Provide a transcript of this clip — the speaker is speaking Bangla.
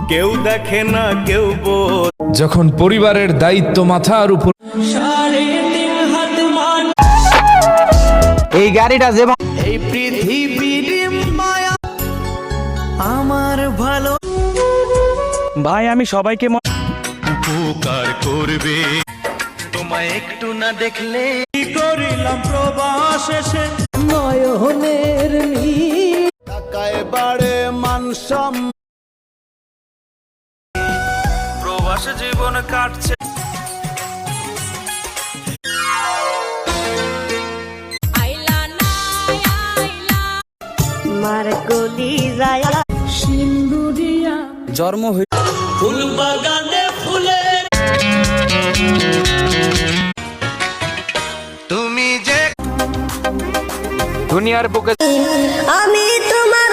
কেউ দেখে না কেউ যখন পরিবারের দায়িত্ব মাথার উপর, এই গাড়িটা যে এই পৃথিবীর মায়া আমার ভালো ভাই আমি সবাইকে উপকার করবে তোমায় একটু না দেখলে কি করিলাম প্রবাস এসে নয়নের টাকায় বাড়ে মানসম প্রবাস জীবন কাটছে জন্ম হয়ে ফুল বাগানে ফুলের তুমি যে দুনিয়ার বুকে আমি তোমার